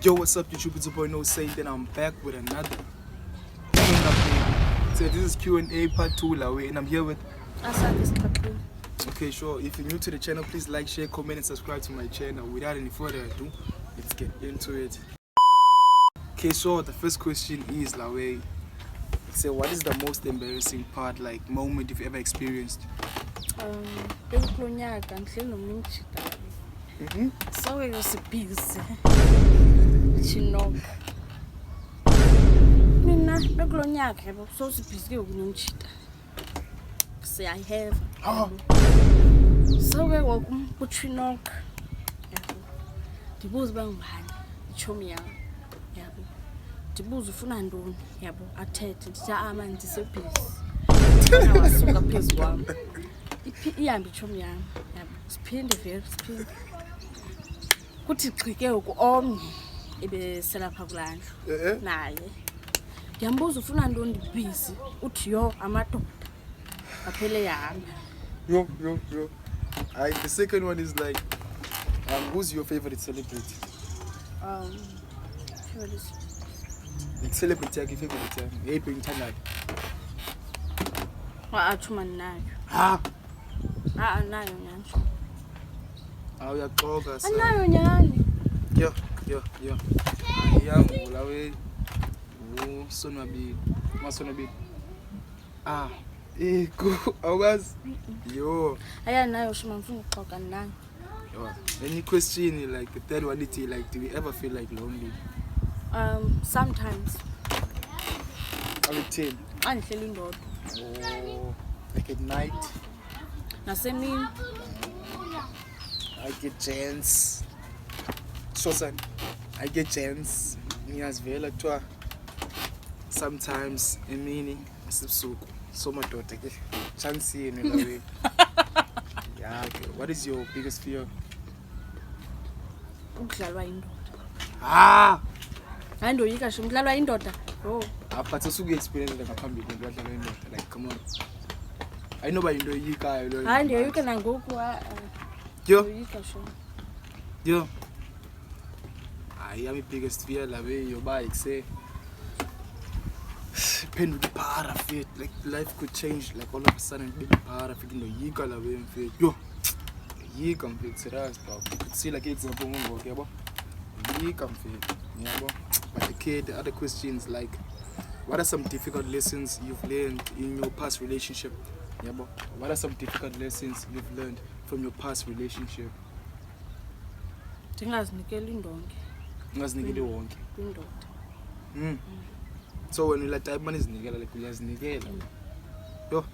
Yo, what's up, YouTube? It's your boy No Say. Then I'm back with another Q&A. So this is Q&A part 2, Lawe, and I'm here with Asante. Okay, sure. If you're new to the channel, please like, share, comment, and subscribe to my channel. Without any further ado, let's get into it. Okay, so the first question is, Lawe, so what is the most embarrassing part, like moment you've ever experienced? Bekuhlonyaka ngihleli nomuntu ngijidala. So we was busy. Chinoka. Mina bekuhlonyaka yabo so sibhizi ke ukunomjida. Siyaheva. So ke ngokuchinoka. Yabo. Ndibuza bangibani? Ichomi yami. Yabo. Ndibuza ufuna ntoni? Yabo athethe ndithi amanzi sebhizi. Wasuka phezulu kwami. Ihambe ichomi yami. Yabo. Siphinde siphinde. Kuthi xike omnye ebeselapha kulandlu naye ngiyambuza ufuna ntoni ndibhizi uthi yo amadoda aphele yami Yo. The second one is like, who's your favorite celebrity? Like celebrity yakhe favorite yakhe yeyiphi ngithandayo? Achumani nayo nayo nyani Uyaxoka sa anayo nyani yo yangu Lawe usonwabile masonwabile go awukazi yo ayanayo shuma ngifuna ukuxoxa nayo. Any question, like the third one, it's like, do you ever feel like lonely? Sometimes I would tell. andihleli ndodwa Like at night nasemini I get chance. So son, I get chance. Ngiyazivela kuthiwa sometimes emini sibusuku so madoda ke chance yini Lawe. Yeah, okay. What is your biggest fear? ukudlalwa indoda hayi ndoyika sho ngidlalwa indoda But usuke experience ngaphambili ngidlalwa indoda, like come on. I know into yikayo lo. hayi ndiyoyika nangoku Yo sho I am biggest fear Lawe yoba ikse phenduka iphara fit, like life could change like all of a sudden be iphara fit ndoyika Lawe mfethu yo yika mfethu serious bro. You could see like example ngoku yabo yika mfethu yabo. But the other questions like, what are some difficult lessons you've learned in your past relationship? Yabo, what are some difficult lessons you've learned from your past relationship? ndingazinikeli indonke Ungazinikeli wonke kwindoda. So when you like type money zinikela like uyazinikela yo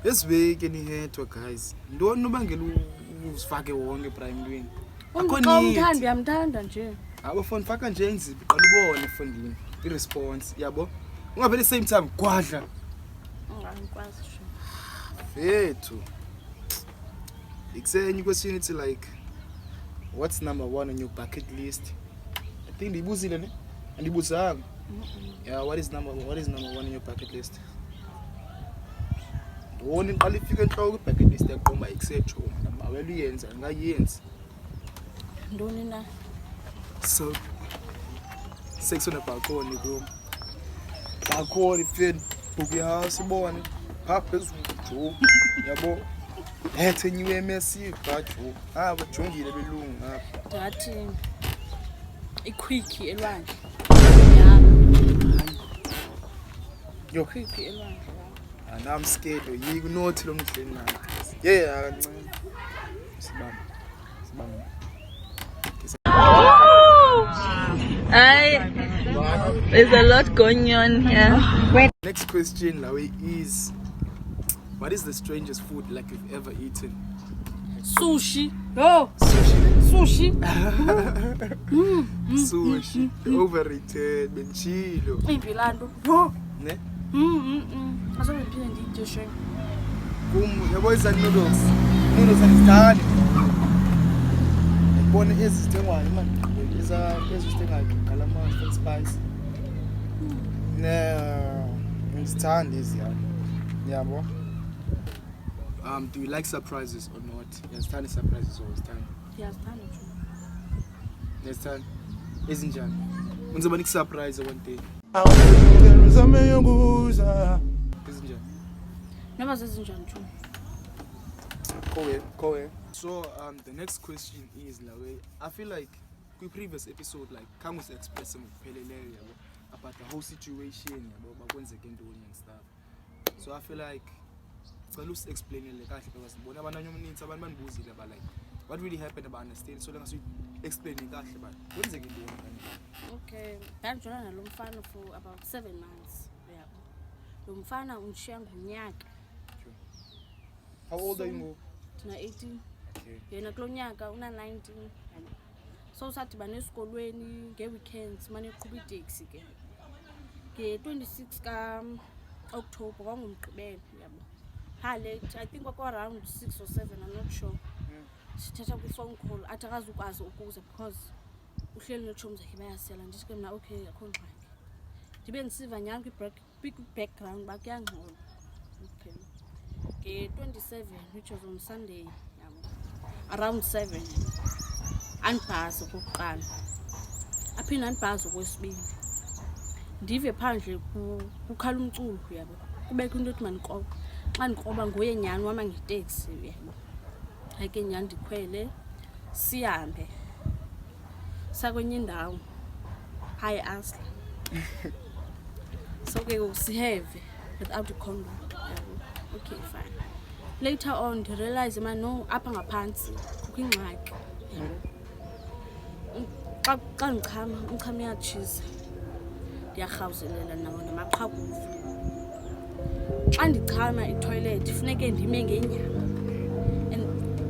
esibeke nihedwa guys ndoni nobangela uzifake wonke prime wing Umthandi uyamthanda nje abafoni faka nje enziphi qala ubone efondini i-response yabo ungavele same time gwadla angikwazi sho fethu iksenye question it's like, what's number 1 on your bucket list? I think ndibuzile ne andibuzanga. Yeah, what is number 1 on your bucket list? Wona iqala ifike enhloko i-bucket list yaqoma etc. Awela uyenza ngayenzi ndoni na so sex on the balcony bro. Balcony fin book your house ibone purpose jo yabo hethe nyiwe messy bajo bajongile belungu ngapha ndathi iquickie elwandle yo iquickie elwandle and I'm scared you nothi lo mdleni na yeah akancane sibamba There's a lot going on here. Next question Lawe is, what is the strangest food like you've ever eaten? Sushi. Sushi overrated benchilo Imbilando. ne Asophinde ndiyithe sho. Yabo izani noodles azithandi ngibona ezithengwayo manje ezithengwayo ngalamanzi spice ngizithanda iziya yabo. Do you like surprises or not? You understand surprises all the time? Yes, time. Understand? ezinjani unzoba nikusurprise one day ezinjani Noma sezinjani tu. Kowe. So the next question is like I feel like previous episode like Kamus express ngokupheleleyo yabo about the whole situation yabo bakwenzeke intoni and stuff. So I feel like cela usiexplainele kahle because sibona abantu abaningi abantu banibuzile about like what really happened about understand so lengaso explain kahle about kwenzeke intoni. Okay, ngijona nalomfana for about 7 months yabo. Lo mfana ungishiya ngonyaka. How old are you? Tina 18. Okay. Yena kulonyaka una 19. So sathi bane esikolweni ngeweekends manje eqhuba itaxi ke. Ke 26 ka October kwangumgqibelo yabo. Ha late I think kwakwa around 6 or 7 I'm not sure. Sithatha ku phone call athi akazukwazi ukuza because uhleli nochomi zakhe bayasela ndithi ke mina okay akho ngxaki. Ndibe ngisiva nyanga big background bakuyangcola. Okay. Ke 27 which was on Sunday yabo. Around 7 anibhasi kokuqala aphinda anibhasi okwesibili ndive phandle kukhala umculo yabo kubeka into ethi manikoba xa ndikoba ngoye nyani wama ngetaxi yabo ake nyani ndikhwele sihambe sakwenye indawo high asla so ke usihave without a condom yabo okay fine later on to realize man no apha ngaphansi kukho ingxaki xa ngichama yachiza ndiyarhawuzelela nawo namaqhakuva xa ndichama itoilet funeke ndime ngenyama and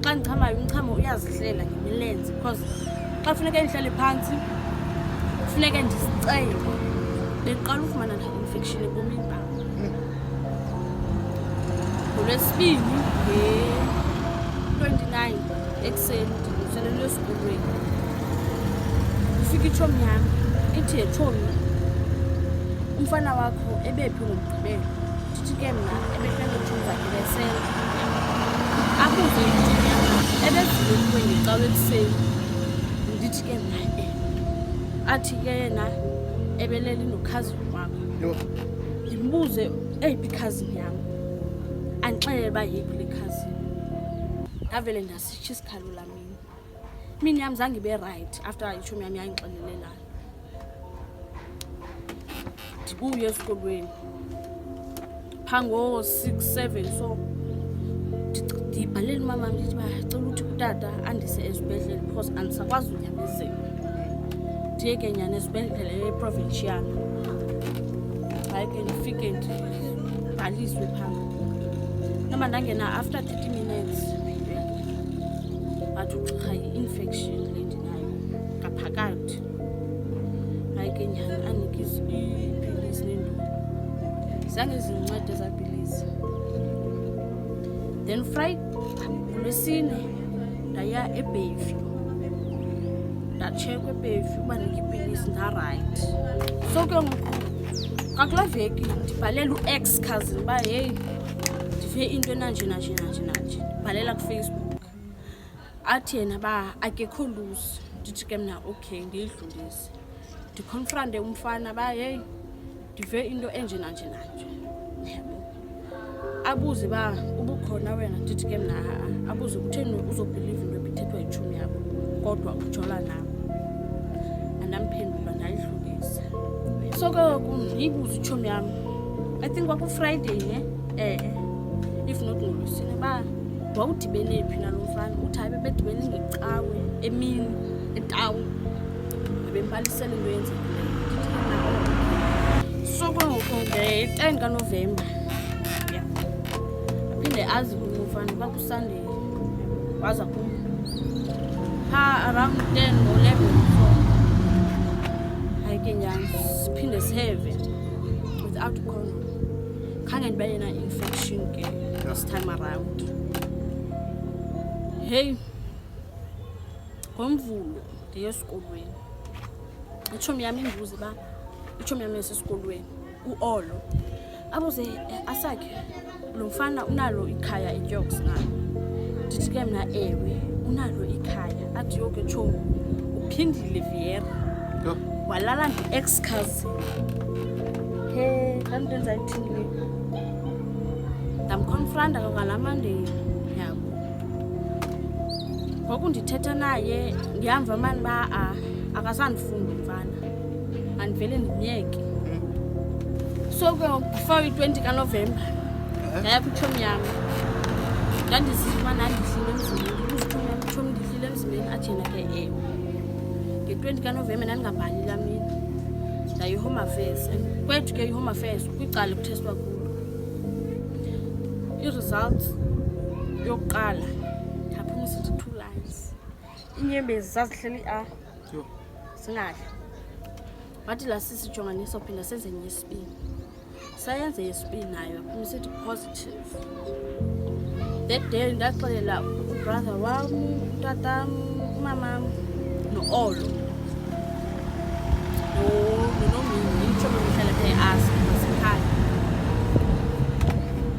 xa ndichama umchamo uyazihlela ngemilenze because xa funeke ndihlale phansi funeke ndisicele beqala ufumana la infection ebomini bam ngolwesibini nge-29 ekuseni ndilungiselelwe esikolweni ufika itshomi yam ithi etshomi umfana wakho ebephi ngomgqibelo ndithi ke mna ebefenga itshomi zakhe besela akuze ebezilekwe ngecawe ekuseni ndithi ke mna athi ke yena ebeleli nokhazini wakho ndimbuze eyiphi ikhazini yam andixelele uba yiphi le khazini ndavele ndasitsho isikhalo la mini yam zange ibe right after itshomi yam yayingixelelelayo ndibuye esikolweni phaa ngo-6-7 so ndibhalela umama ndithi uba cela uthi kutata andise esibhedlele because andisakwazi unyamezela ndiye ke nyani esibhedlele eprovincial hayi ke ndifike ndibhaliswe phaa noma ndangena after 30 minutes bathi ugqirha yi-infection le ndinayo ngaphakathi hayi ke nyani anike iipilisi neentulo zange zincede ezaa pilisi then ngolwesine ndaya eBayview ndatshekwa eBayview ubanike iipilisi ndarayithi so ke ngoku kakulaa veki ndibhalela u-ex cousin uba heyi ndive into enanje ndibhalela kuFacebook athi yena uba akekho luzi ndithi ke mna okay ndiyidlulise ndikonfrante umfana uba heyi ndive into enje abuze uba ubukhona wena ndithi ke mna abuze kutheni uzobhiliva into ebithethwa yitshomi yabo kodwa ujola nabo andamphendula ndayidlulisa so ke ndiyibuze itshomi yam I think kwaku-Friday if not ngolwesine uba wawudibene phi nalo mfana uthi hayi bebedibene ngecawe emini etawu bembalisela into yenzekileyo so ke ngoku nge-10 kaNovemba aphinde azi umfana uba kuSunday waza kum phaa around 10 or 11 so hayi ke nyani siphinde siheve without condom khange ndibe yena infection ke this time around hey ngomvulo ndiye esikolweni itshomi yam imbuzi uba itshomi yam esesikolweni uOlo abuze asakhe lo mfana unalo ikhaya eTyoks na ndithi ke mna ewe unalo ikhaya athi yoke tshomi uphindile Viera Yo. walala ndi-ex cousin. He ndandenza ithini le, ndamconfronta ngalaa Monday yabo. Ngoku ndithetha naye ndihamba mani uba akasandifunda umfana, andivele ndimyeke. So ke ngoku before i-20 kaNovemba ndaya kwitshomi yam, ndandiziva nandihlile emzimbeni. Itshomi ndihlile emzimbeni ajena ke ewe. Nge-20 kaNovemba ndandingabhali laa mini ndaye iHome Affairs. Kwethu ke iHome Affairs kwicala kuthestwa kulo. I-results yokuqala ndaphuma isithi 2 lines. Iinyembezi zazihleli Yo. zingadli. Wathi laa sisi jongani sophinda senze enye yesibini. Sayenze yesibini nayo aphuma isithi positive. That day ndaxelela ubrother wam, utatam, umamam no-Olo nonomini itshomi ndihlala phe asi basekhaya.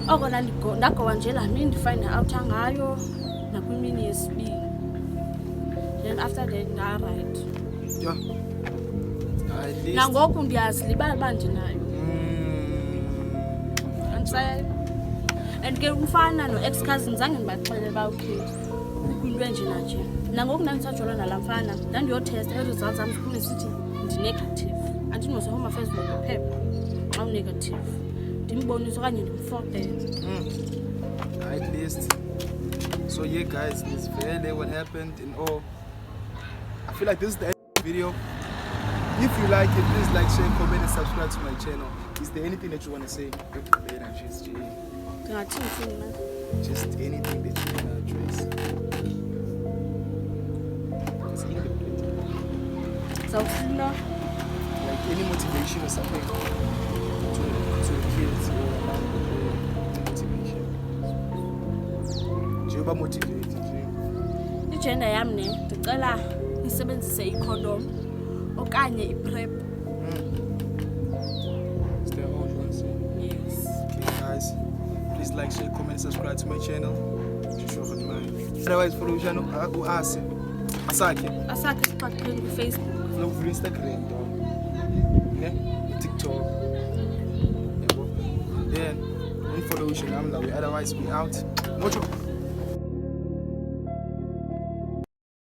Oko ndagoba nje laa mini ndifind out ngayo nakwimini yesibini. Then after that nda-right. Yo. At least. Nangoku ndiyazilibala uba ndinayo. Andisayayo. And ke umfana no-ex cousin zange ndibaxelele uba okay kwinto enje nanje. Nangoku ndandisajola nalaa mfana ndandiyothesta i-results zam ziphume sithi ndi-negative. AndinoseHome Affairs ngokuphepha xa u-negative ndimbonise okanye ndimfotele. At least. So yeah guys, this really what happened and all. I feel like this is the end of the video. If you like it, please like, share, comment and subscribe to my channel. Is there anything that you want to say? Ndingathini mna? Just anything that you want to address. Zawufuna Like any motivation or something to the kids or around the motivation. Njengoba motivate nje. igender yam ne ndicela isebenzise ikhondom okanye iPrEP. Is that all you want to say? Yes. Okay guys, please like, share, comment and subscribe to my channel. Otherwise follow channel Asake. Asake siphatheni kuFacebook. Follow Instagram, TikTok. Then follow channel. Otherwise we out. Mucho.